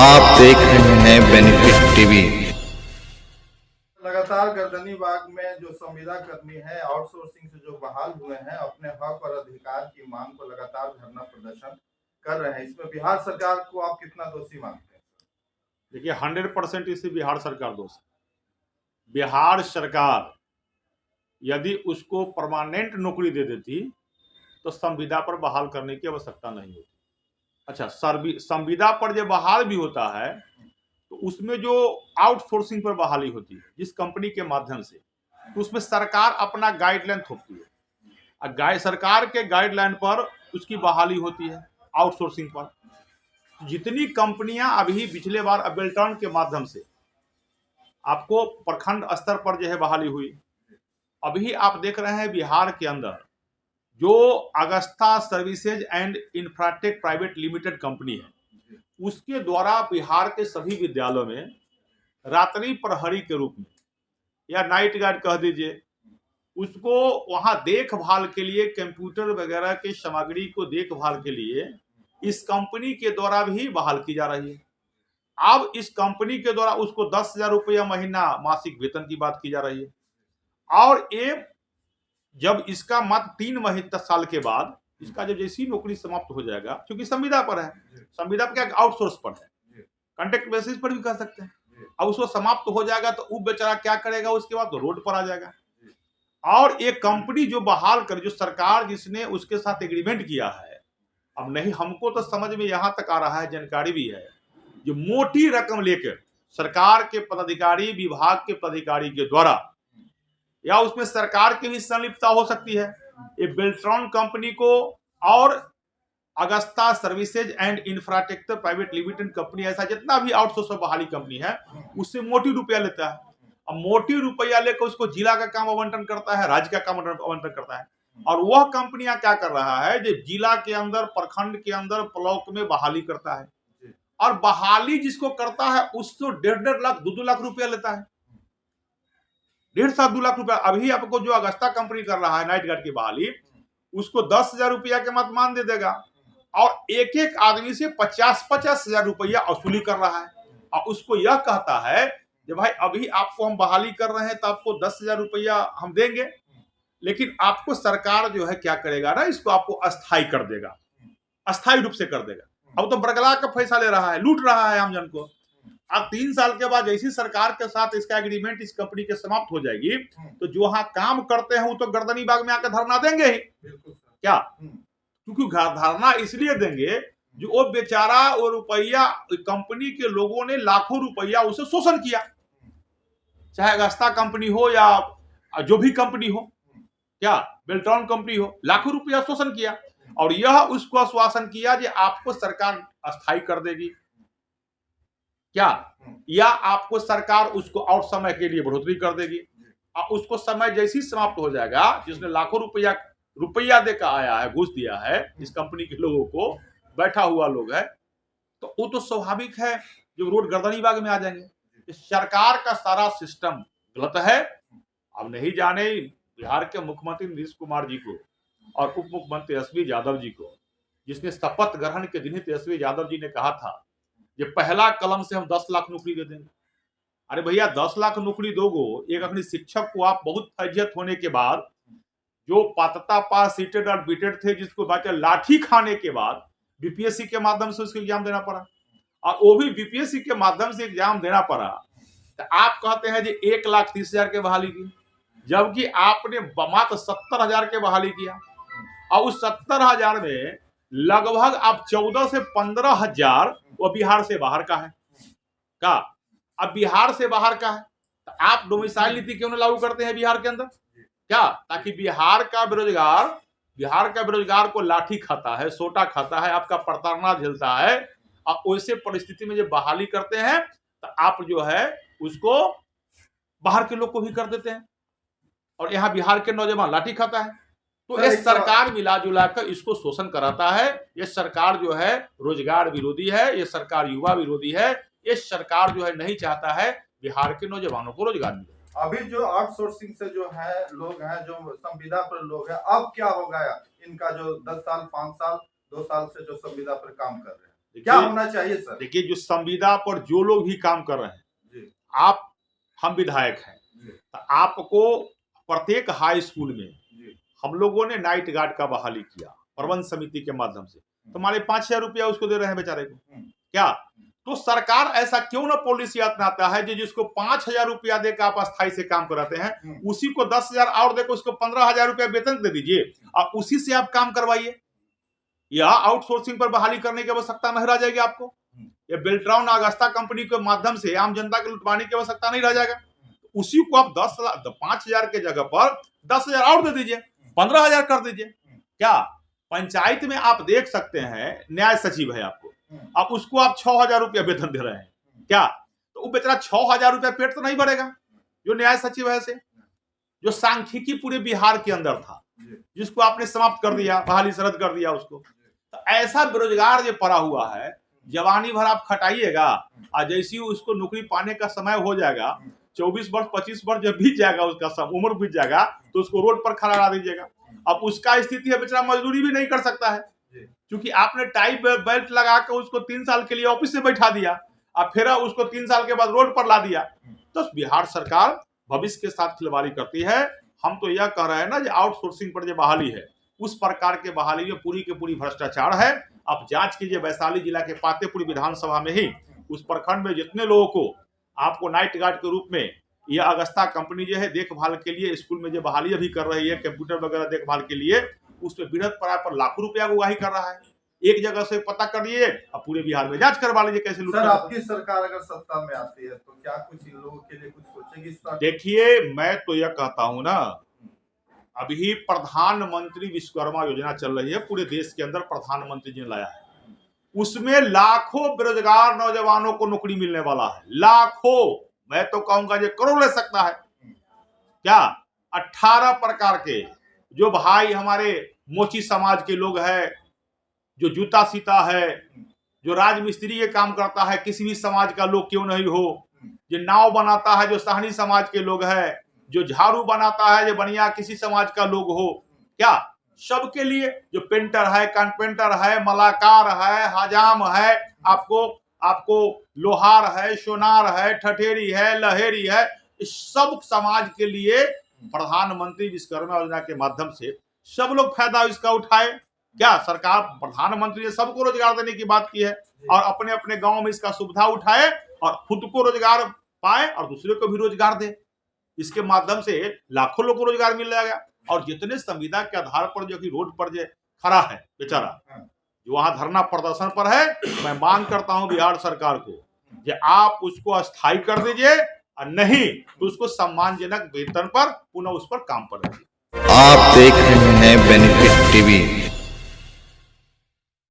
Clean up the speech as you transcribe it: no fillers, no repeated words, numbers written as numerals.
आप देख रहे हैं बेनिफिट टीवी। लगातार गर्दनी बाग में जो संविदा कर्मी है आउटसोर्सिंग से जो बहाल हुए हैं अपने हक और अधिकार की मांग को लगातार धरना प्रदर्शन कर रहे हैं। इसमें बिहार सरकार को आप कितना दोषी मानते हैं? देखिए 100% इसे बिहार सरकार दोष है। बिहार सरकार यदि उसको परमानेंट नौकरी दे देती तो संविदा पर बहाल करने की आवश्यकता नहीं होती। अच्छा, संविदा पर जब बहाल भी होता है तो उसमें जो आउटसोर्सिंग पर बहाली होती है जिस कंपनी के माध्यम से, तो उसमें सरकार अपना गाइडलाइन थोपती है और सरकार के गाइडलाइन पर उसकी बहाली होती है आउटसोर्सिंग पर। जितनी कंपनियां अभी पिछले बार बेल्टॉन के माध्यम से आपको प्रखंड स्तर पर जो है बहाली हुई, अभी आप देख रहे हैं बिहार के अंदर जो Augusta services and infratech private limited company है, उसके द्वारा बिहार के सभी विद्यालयों में रात्रि प्रहरी के रूप में या नाइट गार्ड कह दीजिए, उसको वहां देखभाल के लिए कंप्यूटर वगैरह के सामग्री को देखभाल के लिए इस कंपनी के द्वारा भी बहाल की जा रही है। अब इस कंपनी के द्वारा उसको 10,000 रुपया महीना मासिक वेतन की बात की जा रही है। और ये जब इसका मात्र 3 महीने साल के बाद इसका जब जैसी नौकरी समाप्त हो जाएगा, क्योंकि संविदा पर है, संविदा पर क्या आउटसोर्स पर है, कॉन्ट्रैक्ट बेसिस पर भी कह सकते हैं। अब उसको समाप्त हो जाएगा तो वो बेचारा क्या करेगा, उसके बाद तो रोड पर आ जाएगा। और एक कंपनी जो बहाल कर, जो सरकार जिसने उसके साथ एग्रीमेंट किया है, अब नहीं हमको तो समझ में यहां तक आ रहा है, जानकारी भी है, जो मोटी रकम लेकर सरकार के पदाधिकारी, विभाग के पदाधिकारी के द्वारा, या उसमें सरकार की भी संलिप्तता हो सकती है। ये बेल्ट्रॉन कंपनी को और Augusta services and infrastructure private limited company, ऐसा जितना भी आउटसोर्स बहाली कंपनी है, उससे मोटी रुपया लेता है। अब मोटी रुपया लेकर उसको जिला का काम आवंटन करता है, राज्य का काम आवंटन करता है। और वह कंपनियां क्या कर रहा है, जो जिला के अंदर, प्रखंड के अंदर, ब्लॉक में बहाली करता है, और बहाली जिसको करता है उसको 1.5 लाख 2 लाख रुपया लेता है, 1.5 से 2 लाख रुपया। अभी आपको जो अगस्ता कंपनी कर रहा है नाइट गार्ड की बहाली, उसको 10,000 रुपया के मत मान दे देगा और एक एक आदमी से 50-50 हजार रुपया वसूली कर रहा है। और उसको यह कहता है कि भाई अभी आपको हम बहाली कर रहे हैं तो आपको 10,000 रुपया हम देंगे, लेकिन आपको सरकार जो है क्या करेगा ना, इसको आपको अस्थायी कर देगा, अस्थायी रूप से कर देगा। अब तो बरगला का पैसा ले रहा है, लूट रहा है आमजन को। अब 3 साल के बाद जैसी सरकार के साथ इसका एग्रीमेंट इस कंपनी के समाप्त हो जाएगी, तो जो वहां काम करते हैं वो तो गर्दनी बाग में आकर धरना देंगे ही। क्या? क्योंकि धरना इसलिए देंगे जो वो बेचारा वो रुपया, कंपनी के लोगों ने लाखों रुपया उसे शोषण किया, चाहे अगस्ता कंपनी हो या जो भी कंपनी हो, क्या बेल्ट्रॉन कंपनी हो, लाखों रुपया शोषण किया। और यह उसको आश्वासन किया कि आपको सरकार अस्थायी कर देगी, क्या, या आपको सरकार उसको और समय के लिए बढ़ोतरी कर देगी। और उसको समय जैसी समाप्त हो जाएगा, जिसने लाखों रुपया देकर आया है, घूस दिया है इस कंपनी के लोगों को, बैठा हुआ लोग है, तो वो तो स्वाभाविक है जो रोड गर्दनी बाग में आ जाएंगे। सरकार का सारा सिस्टम गलत है। अब नहीं जाने बिहार के मुख्यमंत्री नीतीश कुमार जी को और उप मुख्यमंत्री तेजस्वी यादव जी को, जिसने शपथ ग्रहण के दिन ही तेजस्वी यादव जी ने कहा था ये पहला कलम से हम 10 लाख नौकरी दे देंगे। अरे भैया 10 लाख नौकरी दोगे, एक अपने शिक्षक को आप बहुत फैजियत होने के बाद, जो पात्रता पास सीटेड और बीटेड थे, जिसको बाकी लाठी खाने के बाद बीपीएससी के माध्यम से उसको एग्जाम देना पड़ा, और वो भी बीपीएससी के माध्यम से एग्जाम देना पड़ा, तो आप कहते हैं जी 1,30,000 के बहाली की, जबकि आपने मात्र 70,000 के बहाली किया। और उस 70,000 में लगभग आप 14 से 15,000 वो बिहार से बाहर का है। का अब बिहार से बाहर का है तो आप डोमिसाइल नीति क्यों न लागू करते हैं बिहार के अंदर? क्या? ताकि बिहार का बेरोजगार को लाठी खाता है, सोटा खाता है, आपका प्रताड़ना झेलता है। और वैसे परिस्थिति में जब बहाली करते हैं तो आप जो है उसको बाहर के लोग को भी कर देते हैं, और यहाँ बिहार के नौजवान लाठी खाता है। तो ये सरकार मिला जुला कर इसको शोषण कराता है। ये सरकार जो है रोजगार विरोधी है, ये सरकार युवा विरोधी है। ये सरकार जो है नहीं चाहता है बिहार के नौजवानों को रोजगार मिले। अभी जो आउटसोर्सिंग से जो है लोग हैं, जो संविदा पर लोग हैं, अब क्या होगा इनका, जो 10 साल 5 साल 2 साल से जो संविदा पर काम कर रहे हैं? क्या होना चाहिए सर? देखिए, जो संविदा पर जो लोग भी काम कर रहे हैं, जी, हम विधायक हैं, जी, तो आपको प्रत्येक हाई स्कूल में जी, हम लोगों ने नाइट गार्ड का बहाली किया प्रबंध समिति के माध्यम से, तो हमारे 5,000 रुपया उसको दे रहे हैं बेचारे को। क्या तो सरकार ऐसा क्यों ना पॉलिसी अपनाता है जो जिसको 5,000 रुपया देकर आप अस्थायी से काम कराते हैं, उसी को 10,000 और देकर उसको 15,000 रुपया वेतन दे दीजिए और उसी से आप काम करवाइए। या आउटसोर्सिंग पर बहाली करने की आवश्यकता नहीं रह जाएगी आपको। या बेल्ट्रॉन अगस्ता कंपनी के माध्यम से आम जनता के लुटवाने की आवश्यकता नहीं रह जाएगा। उसी को आप 5,000 के जगह पर 10,000 और दे दीजिए, 15,000 कर दीजिए। क्या पंचायत में आप देख सकते हैं, न्याय सचिव है आपको, अब उसको आप 6,000 रुपया वेतन दे रहे हैं। क्या तो वो बेचारा 6,000 रुपया पेट तो नहीं भरेगा जो न्याय सचिव है से, जो सांख्यिकी पूरे बिहार के अंदर था, जिसको आपने समाप्त कर दिया, बहाली सरद कर दिया उसको। तो ऐसा बेरोजगार जो पड़ा हुआ है, जवानी भर आप खटाइएगा और जैसे ही उसको नौकरी पाने का समय हो जाएगा, 24 वर्ष 25 वर्ष जब बीत जाएगा, उसका उम्र बीत जाएगा, तो उसको रोड पर खड़ा करा दीजिएगा। अब उसका स्थिति है, बेचारा मजदूरी भी नहीं कर सकता है, क्योंकि आपने टाई बेल्ट लगा कर उसको 3 साल के लिए ऑफिस में बैठा दिया और फिर उसको 3 साल के बाद रोड पर ला दिया। तो बिहार सरकार भविष्य के साथ खिलवाड़ी करती है। हम तो यह कह रहे हैं ना, जो आउटसोर्सिंग पर जो बहाली है, उस प्रकार के बहाली में पूरी की पूरी भ्रष्टाचार है। आप जांच कीजिए, वैशाली जिला के पातेपुर विधानसभा में ही उस प्रखंड में जितने लोगों को आपको नाइट गार्ड के रूप में यह अगस्ता कंपनी जो है देखभाल के लिए स्कूल में जो बहाली अभी कर रही है, कंप्यूटर वगैरह देखभाल के लिए, उसमें वृहद पराय पर लाखों रुपया उगाही कर रहा है। एक जगह से पता कर लिए अब पूरे बिहार में जांच करवा लीजिए कैसे लूट। सर, आपकी सरकार अगर सत्ता में आती है तो क्या कुछ इन लोगों के लिए कुछ सोचेगी? देखिए, मैं तो यह कहता हूं ना, अभी प्रधानमंत्री विश्वकर्मा योजना चल रही है, पूरे देश के अंदर प्रधानमंत्री जी ने लाया है। उसमें लाखों बेरोजगार नौजवानों को नौकरी मिलने वाला है, लाखों, मैं तो कहूंगा ये करोड़ ले सकता है। क्या 18 प्रकार के जो भाई हमारे मोची समाज के लोग हैं, जो जूता सीता है, जो राजमिस्त्री के काम करता है, किसी भी समाज का लोग क्यों नहीं हो, जो नाव बनाता है, जो साहनी समाज के लोग हैं, जो झाड़ू बनाता है, जो बनिया किसी समाज का लोग हो, क्या सबके लिए, जो पेंटर है, कारपेंटर है, मलाकार है, हजाम है, आपको लोहार है, सोनार है, ठठेरी है, लहेरी है, इस सब समाज के लिए प्रधानमंत्री विश्वकर्मा योजना के माध्यम से सब लोग फायदा इसका उठाए। क्या सरकार, प्रधानमंत्री ने सबको रोजगार देने की बात की है और अपने अपने गांव में इसका सुविधा उठाए और खुद को रोजगार पाए और दूसरे को भी रोजगार दे। इसके माध्यम से लाखों लोगों को रोजगार मिल जाएगा। और जितने संविदा के आधार पर जो कि रोड पर जो खड़ा है बेचारा, जो वहां धरना प्रदर्शन पर है, मैं मांग करता हूं बिहार सरकार को कि आप उसको अस्थायी कर दीजिए और नहीं तो उसको सम्मानजनक वेतन पर पुनः उस पर काम पर रखिए। आप देख रहे हैं बेनिफिट टीवी।